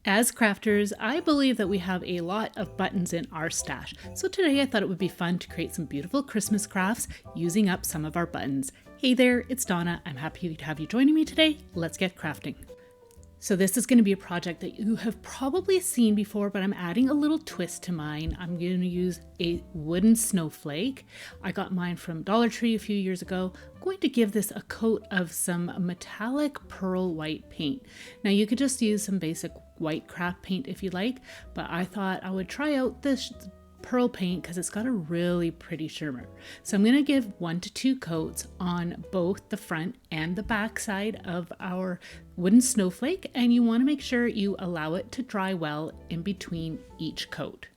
As crafters, I believe that we have a lot of buttons in our stash, so today I thought it would be fun to create some beautiful Christmas crafts using up some of our buttons. Hey there, it's Donna. I'm happy to have you joining me today. Let's get crafting. So this is going to be a project that you have probably seen before, but I'm adding a little twist to mine. I'm going to use a wooden snowflake. I got mine from Dollar Tree a few years ago. I'm going to give this a coat of some metallic pearl white paint. Now you could just use some basic white craft paint if you like, but I thought I would try out this pearl paint because it's got a really pretty shimmer. So I'm going to give 1 to 2 coats on both the front and the back side of our wooden snowflake, and you want to make sure you allow it to dry well in between each coat.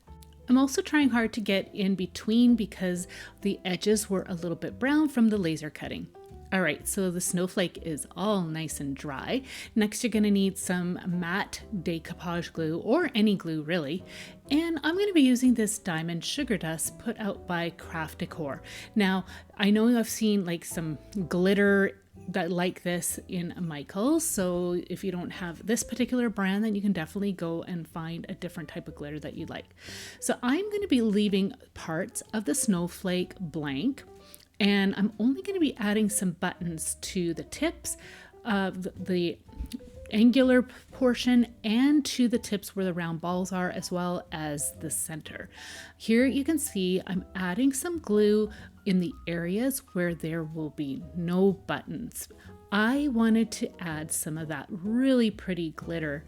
I'm also trying hard to get in between because the edges were a little bit brown from the laser cutting. All right, so the snowflake is all nice and dry. Next, you're gonna need some matte decoupage glue, or any glue really. And I'm gonna be using this diamond sugar dust put out by Craft Decor. Now, I know I've seen like some glitter that like this in Michael's, so if you don't have this particular brand, then you can definitely go and find a different type of glitter that you like. So I'm gonna be leaving parts of the snowflake blank, and I'm only going to be adding some buttons to the tips of the angular portion and to the tips where the round balls are, as well as the center. Here you can see I'm adding some glue in the areas where there will be no buttons. I wanted to add some of that really pretty glitter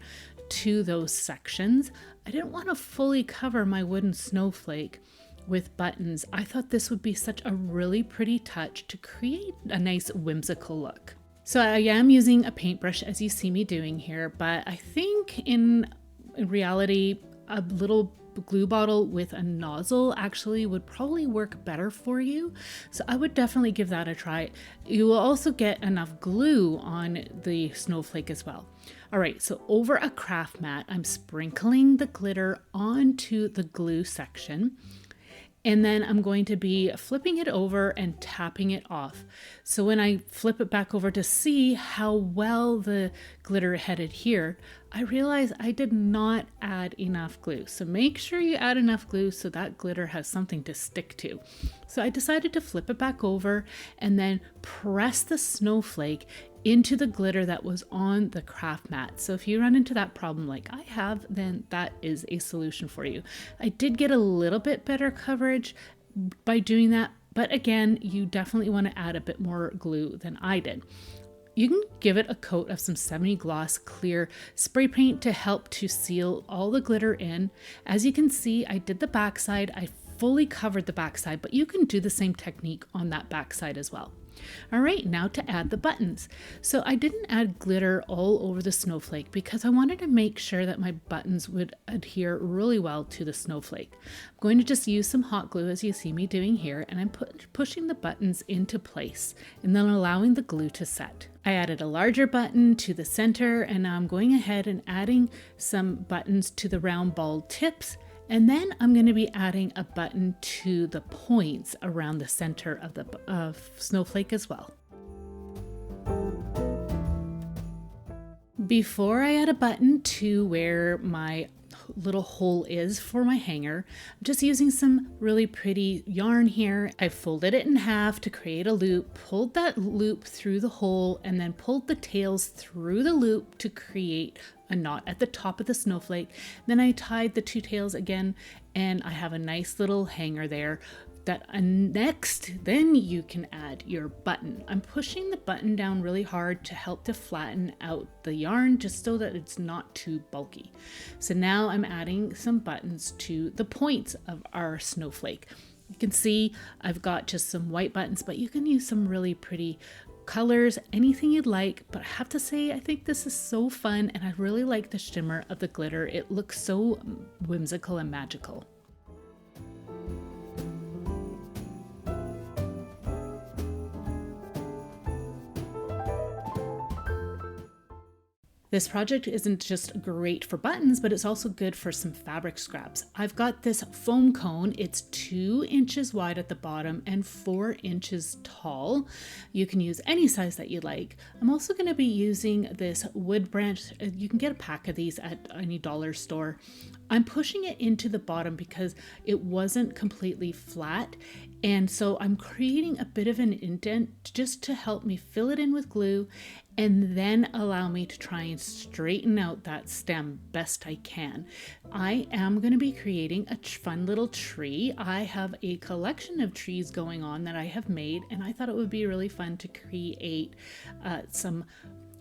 to those sections. I didn't want to fully cover my wooden snowflake with buttons. I thought this would be such a really pretty touch to create a nice whimsical look. So I am using a paintbrush as you see me doing here, but I think in reality a little glue bottle with a nozzle actually would probably work better for you. So I would definitely give that a try. You will also get enough glue on the snowflake as well. All right, so over a craft mat, I'm sprinkling the glitter onto the glue section. And then I'm going to be flipping it over and tapping it off. So when I flip it back over to see how well the glitter had adhered, I realized I did not add enough glue. So make sure you add enough glue so that glitter has something to stick to. So I decided to flip it back over and then press the snowflake into the glitter that was on the craft mat. So if you run into that problem like I have, then that is a solution for you. I did get a little bit better coverage by doing that, but again, you definitely want to add a bit more glue than I did. You can give it a coat of some semi-gloss clear spray paint to help to seal all the glitter in. As you can see, I did the backside. I fully covered the backside, but you can do the same technique on that backside as well. All right, now to add the buttons. So I didn't add glitter all over the snowflake because I wanted to make sure that my buttons would adhere really well to the snowflake. I'm going to just use some hot glue as you see me doing here, and I'm pushing the buttons into place and then allowing the glue to set. I added a larger button to the center, and now I'm going ahead and adding some buttons to the round ball tips. And then I'm going to be adding a button to the points around the center of the snowflake as well. Before I add a button to where my little hole is for my hanger, I'm just using some really pretty yarn here. I folded it in half to create a loop, pulled that loop through the hole, and then pulled the tails through the loop to create a knot at the top of the snowflake. Then I tied the 2 tails again, and I have a nice little hanger there. Next, then you can add your button. I'm pushing the button down really hard to help to flatten out the yarn just so that it's not too bulky. So now I'm adding some buttons to the points of our snowflake. You can see I've got just some white buttons, but you can use some really pretty colors, anything you'd like. But I have to say, I think this is so fun, and I really like the shimmer of the glitter. It looks so whimsical and magical. This project isn't just great for buttons, but it's also good for some fabric scraps. I've got this foam cone. It's 2 inches wide at the bottom and 4 inches tall. You can use any size that you like. I'm also going to be using this wood branch. You can get a pack of these at any dollar store. I'm pushing it into the bottom because it wasn't completely flat. And so I'm creating a bit of an indent just to help me fill it in with glue and then allow me to try and straighten out that stem best I can. I am going to be creating a fun little tree. I have a collection of trees going on that I have made, and I thought it would be really fun to create some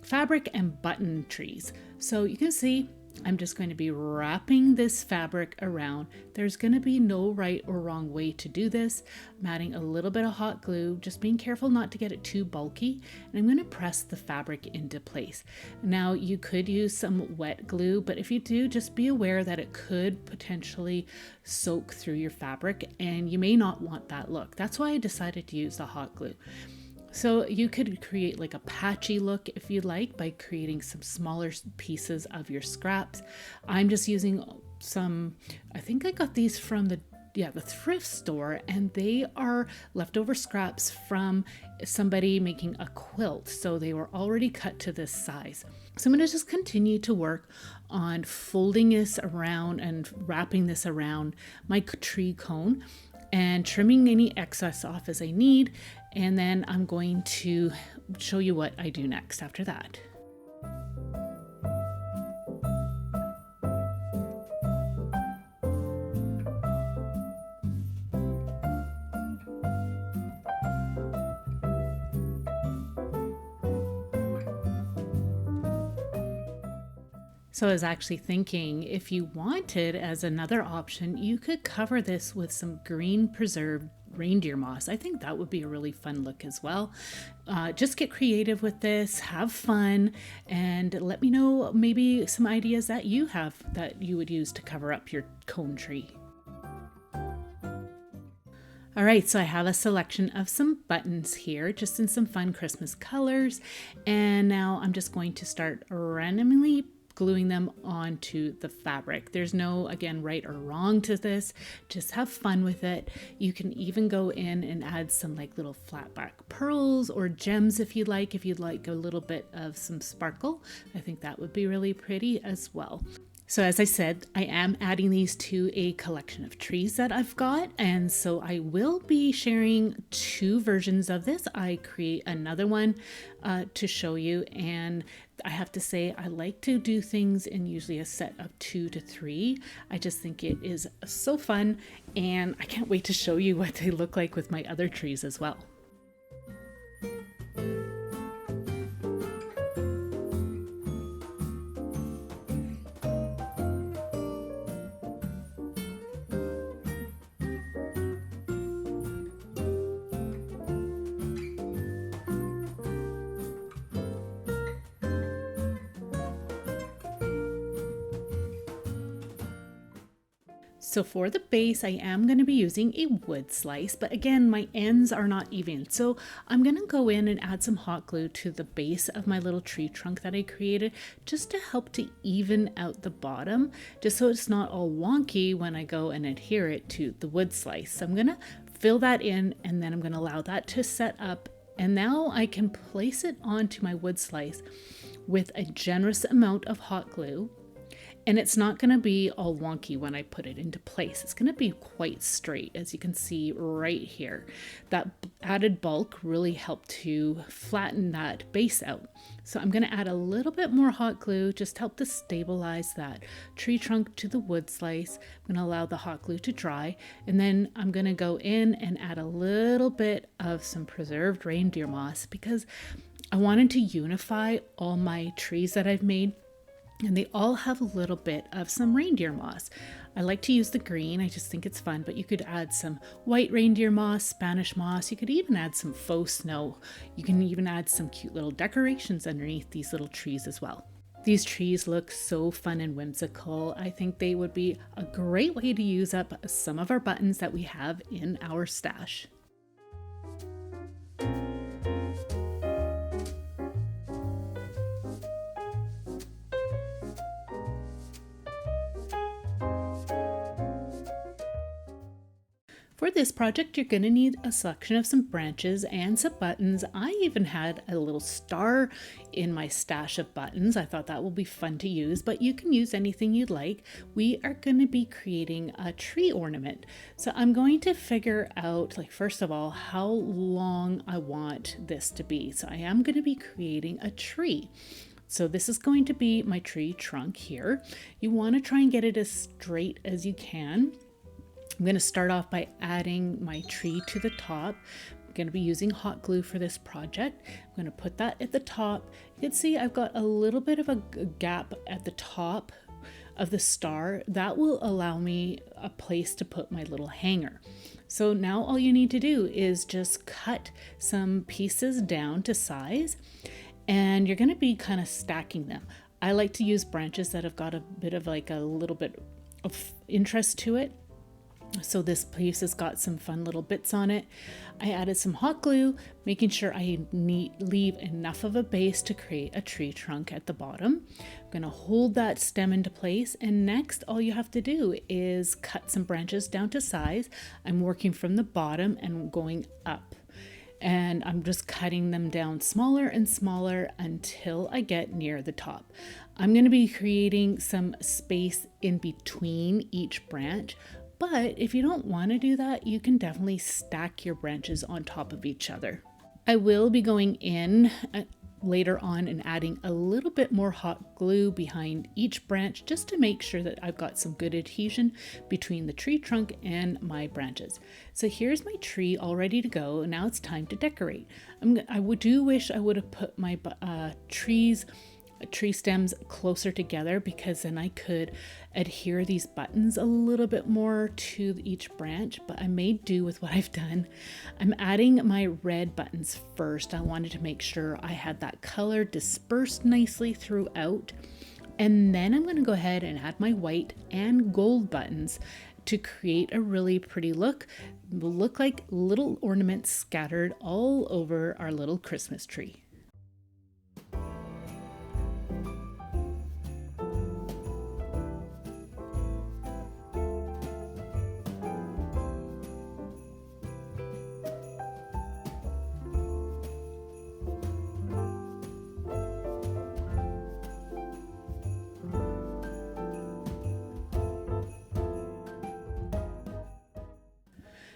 fabric and button trees. So you can see I'm just going to be wrapping this fabric around. There's going to be no right or wrong way to do this. I'm adding a little bit of hot glue, just being careful not to get it too bulky, and I'm going to press the fabric into place. Now you could use some wet glue, but if you do, just be aware that it could potentially soak through your fabric and you may not want that look. That's why I decided to use the hot glue. So you could create like a patchy look if you like by creating some smaller pieces of your scraps. I'm just using some, I think I got these from the thrift store, and they are leftover scraps from somebody making a quilt. So they were already cut to this size. So I'm going to just continue to work on folding this around and wrapping this around my tree cone and trimming any excess off as I need. And then I'm going to show you what I do next after that. So I was actually thinking, if you wanted as another option, you could cover this with some green preserved reindeer moss. I think that would be a really fun look as well. Just get creative with this, have fun, and let me know maybe some ideas that you have that you would use to cover up your cone tree. All right, so I have a selection of some buttons here, just in some fun Christmas colors. And now I'm just going to start randomly gluing them onto the fabric. There's no, again, right or wrong to this. Just have fun with it. You can even go in and add some like little flat back pearls or gems if you'd like a little bit of some sparkle. I think that would be really pretty as well. So as I said, I am adding these to a collection of trees that I've got, and so I will be sharing 2 versions of this. I create another one to show you, and I have to say I like to do things in usually a set of 2 to 3. I just think it is so fun, and I can't wait to show you what they look like with my other trees as well. So for the base, I am going to be using a wood slice, but again, my ends are not even. So I'm going to go in and add some hot glue to the base of my little tree trunk that I created, just to help to even out the bottom, just so it's not all wonky when I go and adhere it to the wood slice. So I'm going to fill that in, and then I'm going to allow that to set up. And now I can place it onto my wood slice with a generous amount of hot glue. And it's not going to be all wonky when I put it into place. It's going to be quite straight, as you can see right here. That added bulk really helped to flatten that base out. So I'm going to add a little bit more hot glue, just help to stabilize that tree trunk to the wood slice. I'm going to allow the hot glue to dry, and then I'm going to go in and add a little bit of some preserved reindeer moss, because I wanted to unify all my trees that I've made. And they all have a little bit of some reindeer moss. I like to use the green, I just think it's fun, but you could add some white reindeer moss, Spanish moss. You could even add some faux snow. You can even add some cute little decorations underneath these little trees as well. These trees look so fun and whimsical. I think they would be a great way to use up some of our buttons that we have in our stash. For this project, you're going to need a selection of some branches and some buttons. I even had a little star in my stash of buttons. I thought that will be fun to use, but you can use anything you'd like. We are going to be creating a tree ornament. So I'm going to figure out, like, first of all, how long I want this to be. So I am going to be creating a tree. So this is going to be my tree trunk here. You want to try and get it as straight as you can. I'm going to start off by adding my tree to the top. I'm going to be using hot glue for this project. I'm going to put that at the top. You can see I've got a little bit of a gap at the top of the star. That will allow me a place to put my little hanger. So now all you need to do is just cut some pieces down to size, and you're going to be kind of stacking them. I like to use branches that have got a bit of like a little bit of interest to it. So this piece has got some fun little bits on it. I added some hot glue, making sure I leave enough of a base to create a tree trunk at the bottom. I'm going to hold that stem into place, and next all you have to do is cut some branches down to size. I'm working from the bottom and going up, and I'm just cutting them down smaller and smaller until I get near the top. I'm going to be creating some space in between each branch. But if you don't want to do that, you can definitely stack your branches on top of each other. I will be going in later on and adding a little bit more hot glue behind each branch just to make sure that I've got some good adhesion between the tree trunk and my branches. So here's my tree all ready to go. Now it's time to decorate. I do wish I would have put my tree stems closer together, because then I could adhere these buttons a little bit more to each branch, but I made do with what I've done. I'm adding my red buttons first. I wanted to make sure I had that color dispersed nicely throughout, and then I'm going to go ahead and add my white and gold buttons to create a really pretty look. It will look like little ornaments scattered all over our little Christmas tree.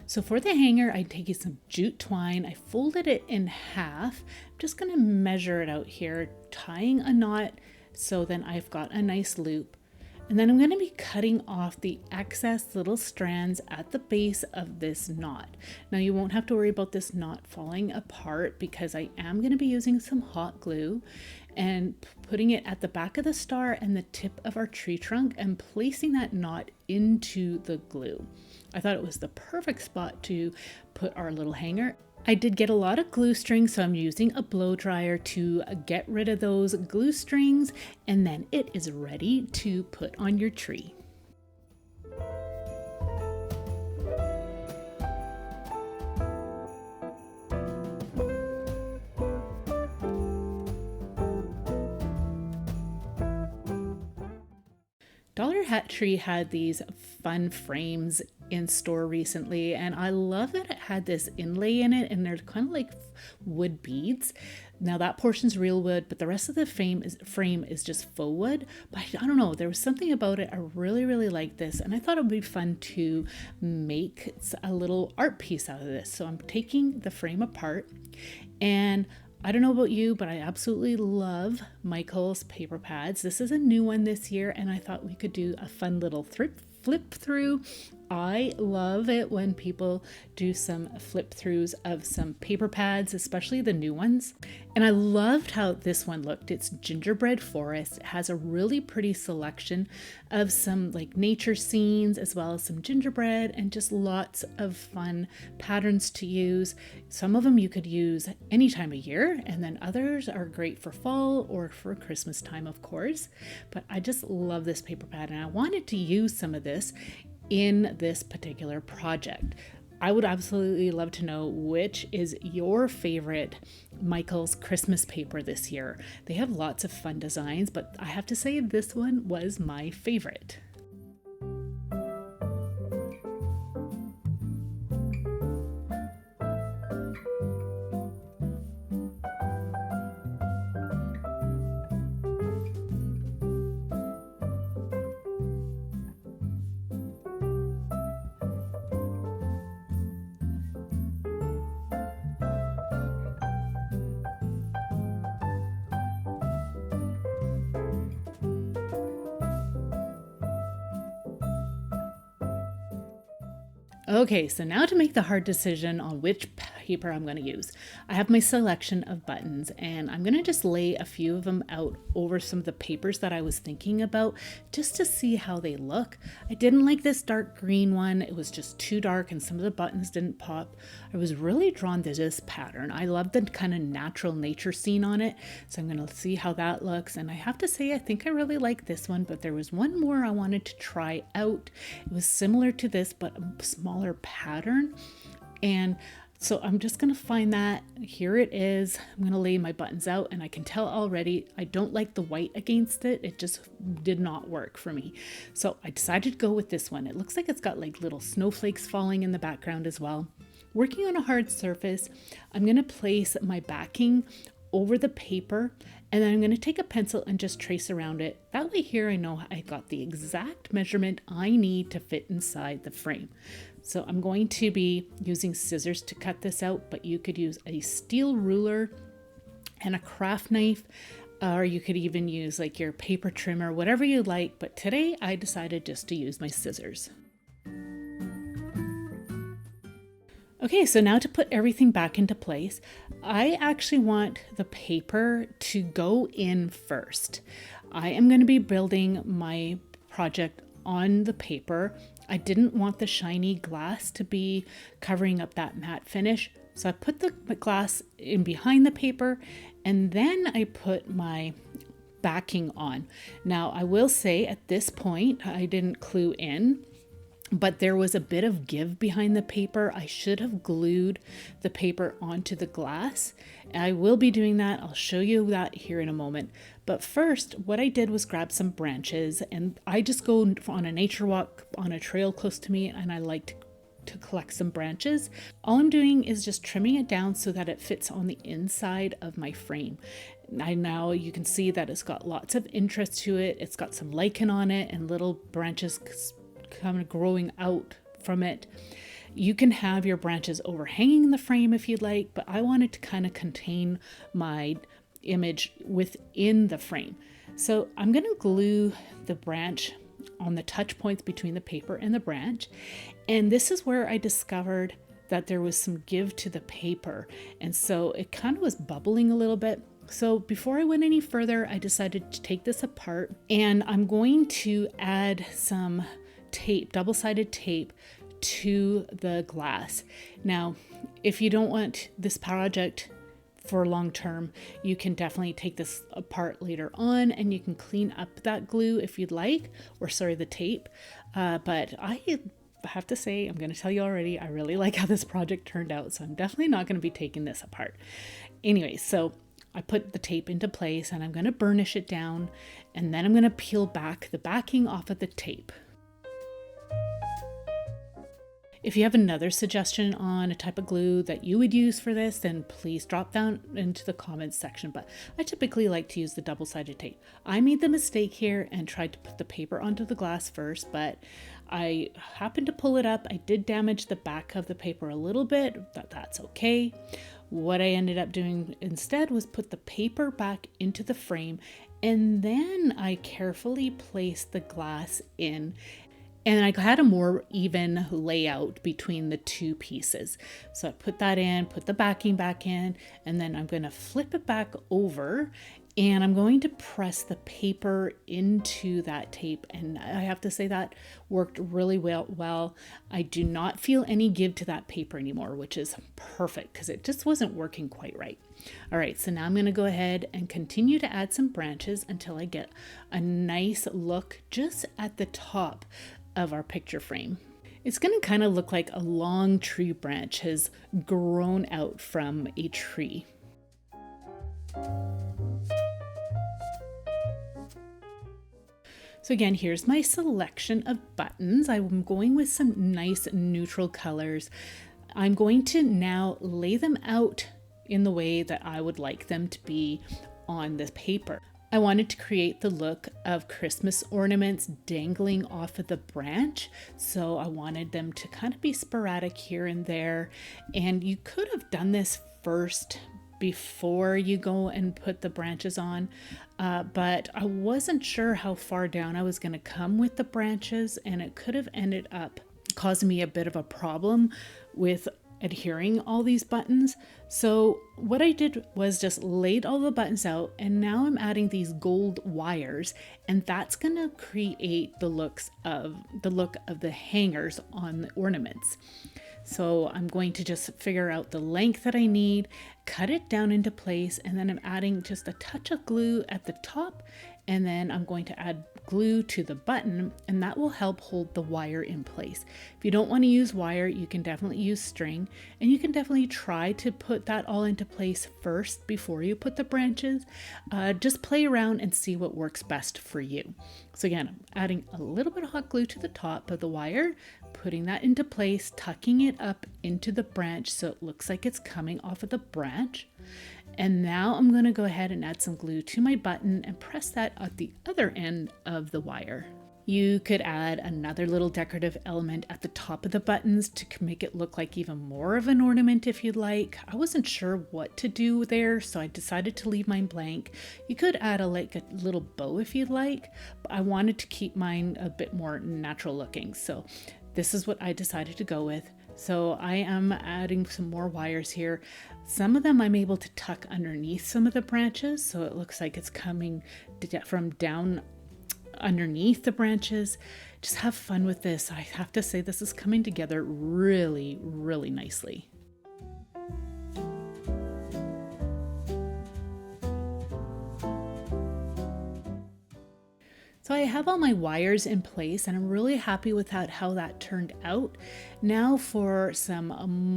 So for the hanger, I'm taking some jute twine. I folded it in half. I'm just going to measure it out here, tying a knot so then I've got a nice loop. And then I'm going to be cutting off the excess little strands at the base of this knot. Now you won't have to worry about this knot falling apart, because I am going to be using some hot glue and putting it at the back of the star and the tip of our tree trunk and placing that knot into the glue. I thought it was the perfect spot to put our little hanger. I did get a lot of glue strings, so I'm using a blow dryer to get rid of those glue strings, and then it is ready to put on your tree. Dollar Tree had these fun frames in store recently, and I love that it had this inlay in it, and they're kind of like wood beads. Now that portion's real wood, but the rest of the frame is just faux wood. But I don't know, there was something about it. I really like this, and I thought it would be fun to make a little art piece out of this. So I'm taking the frame apart, and I don't know about you, but I absolutely love Michael's paper pads. This is a new one this year, and I thought we could do a fun little flip through. I love it when people do some flip throughs of some paper pads, especially the new ones. And I loved how this one looked. It's gingerbread forest. It has a really pretty selection of some like nature scenes, as well as some gingerbread, and just lots of fun patterns to use. Some of them you could use any time of year, and then others are great for fall or for Christmas time, of course. But I just love this paper pad, and I wanted to use some of this in this particular project. I would absolutely love to know which is your favorite Michael's Christmas paper this year. They have lots of fun designs, but I have to say this one was my favorite. Okay, so now to make the hard decision on which paper I'm going to use. I have my selection of buttons and I'm going to just lay a few of them out over some of the papers that I was thinking about just to see how they look. I didn't like this dark green one. It was just too dark and some of the buttons didn't pop. I was really drawn to this pattern. I love the kind of natural nature scene on it. So I'm going to see how that looks. And I have to say, I think I really like this one, but there was one more I wanted to try out. It was similar to this, but a smaller pattern, and so I'm just gonna find that. Here it is. I'm gonna lay my buttons out, and I can tell already I don't like the white against it. It just did not work for me, so I decided to go with this one. It looks like it's got like little snowflakes falling in the background as well. Working on a hard surface, I'm gonna place my backing over the paper, and then I'm going to take a pencil and just trace around it. That way here I know I got the exact measurement I need to fit inside the frame. So I'm going to be using scissors to cut this out, but you could use a steel ruler and a craft knife, or you could even use like your paper trimmer, whatever you like. But today I decided just to use my scissors. Okay, so now to put everything back into place, I actually want the paper to go in first. I am going to be building my project on the paper. I didn't want the shiny glass to be covering up that matte finish, so I put the glass in behind the paper, and then I put my backing on. Now, I will say at this point, I didn't glue in, but there was a bit of give behind the paper. I should have glued the paper onto the glass. I will be doing that. I'll show you that here in a moment. But first, what I did was grab some branches, and I just go on a nature walk on a trail close to me, and I like to collect some branches. All I'm doing is just trimming it down so that it fits on the inside of my frame. Now you can see that it's got lots of interest to it. It's got some lichen on it and little branches kind of growing out from it. You can have your branches overhanging the frame if you'd like, but I wanted to kind of contain my image within the frame. So I'm going to glue the branch on the touch points between the paper and the branch. And this is where I discovered that there was some give to the paper. And so it kind of was bubbling a little bit. So before I went any further, I decided to take this apart, and I'm going to add some tape, double-sided tape, to the glass. Now, if you don't want this project for long term, you can definitely take this apart later on and you can clean up that glue if you'd like, or sorry, the tape. But I have to say, I'm going to tell you already, I really like how this project turned out, so I'm definitely not going to be taking this apart. Anyway, so I put the tape into place and I'm going to burnish it down, and then I'm going to peel back the backing off of the tape. If you have another suggestion on a type of glue that you would use for this, then please drop down into the comments section. But I typically like to use the double-sided tape. I made the mistake here and tried to put the paper onto the glass first, but I happened to pull it up. I did damage the back of the paper a little bit, but that's okay. What I ended up doing instead was put the paper back into the frame, and then I carefully placed the glass in. And I had a more even layout between the two pieces. So I put that in, put the backing back in, and then I'm going to flip it back over, and I'm going to press the paper into that tape. And I have to say that worked really well. I do not feel any give to that paper anymore, which is perfect because it just wasn't working quite right. All right, so now I'm going to go ahead and continue to add some branches until I get a nice look just at the top of our picture frame. It's going to kind of look like a long tree branch has grown out from a tree. So again, here's my selection of buttons. I'm going with some nice neutral colors. I'm going to now lay them out in the way that I would like them to be on the paper. I wanted to create the look of Christmas ornaments dangling off of the branch. So I wanted them to kind of be sporadic here and there. And you could have done this first before you go and put the branches on. But I wasn't sure how far down I was going to come with the branches, and it could have ended up causing me a bit of a problem with adhering all these buttons. So what I did was just laid all the buttons out, and now I'm adding these gold wires, and that's going to create the look of the hangers on the ornaments. So I'm going to just figure out the length that I need, cut it down into place, and then I'm adding just a touch of glue at the top, and then I'm going to add glue to the button, and that will help hold the wire in place. If you don't want to use wire, you can definitely use string, and you can definitely try to put that all into place first before you put the branches. Just play around and see what works best for you. So again, I'm adding a little bit of hot glue to the top of the wire, putting that into place, tucking it up into the branch so it looks like it's coming off of the branch. And now I'm going to go ahead and add some glue to my button and press that at the other end of the wire. You could add another little decorative element at the top of the buttons to make it look like even more of an ornament if you'd like. I wasn't sure what to do there, so I decided to leave mine blank. You could add a little bow if you'd like, but I wanted to keep mine a bit more natural looking. So this is what I decided to go with. So I am adding some more wires here. Some of them I'm able to tuck underneath some of the branches, so it looks like it's coming from down underneath the branches. Just have fun with this. I have to say this is coming together really, really nicely. So I have all my wires in place, and I'm really happy with how that turned out. Now for some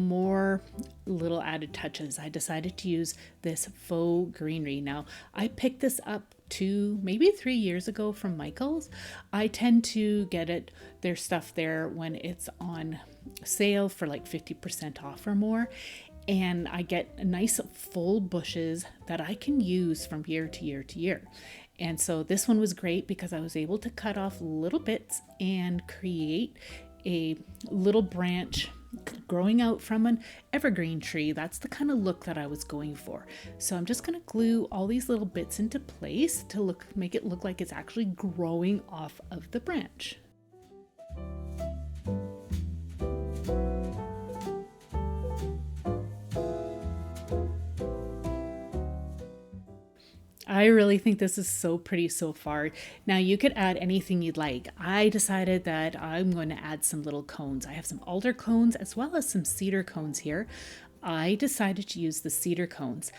more little added touches, I decided to use this faux greenery. Now I picked this up maybe 3 years ago from Michael's. I tend to get their stuff there when it's on sale for like 50% off or more. And I get nice full bushes that I can use from year to year to year. And so this one was great because I was able to cut off little bits and create a little branch growing out from an evergreen tree. That's the kind of look that I was going for. So I'm just going to glue all these little bits into place to make it look like it's actually growing off of the branch. I really think this is so pretty so far. Now you could add anything you'd like. I decided that I'm going to add some little cones. I have some alder cones as well as some cedar cones here. I decided to use the cedar cones.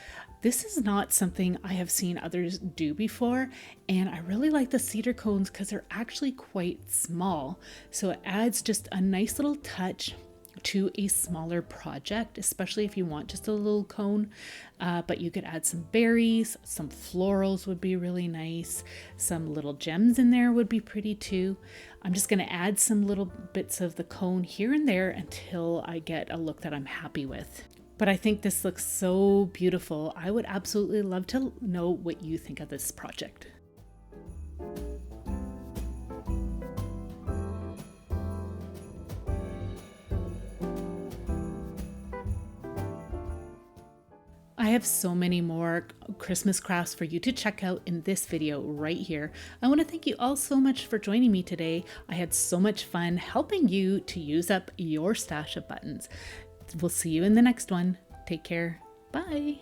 This is not something I have seen others do before, and I really like the cedar cones because they're actually quite small. So it adds just a nice little touch to a smaller project, especially if you want just a little cone. But you could add some berries, some florals would be really nice. Some little gems in there would be pretty too. I'm just going to add some little bits of the cone here and there until I get a look that I'm happy with. But I think this looks so beautiful. I would absolutely love to know what you think of this project. I have so many more Christmas crafts for you to check out in this video right here. I want to thank you all so much for joining me today. I had so much fun helping you to use up your stash of buttons. We'll see you in the next one. Take care. Bye.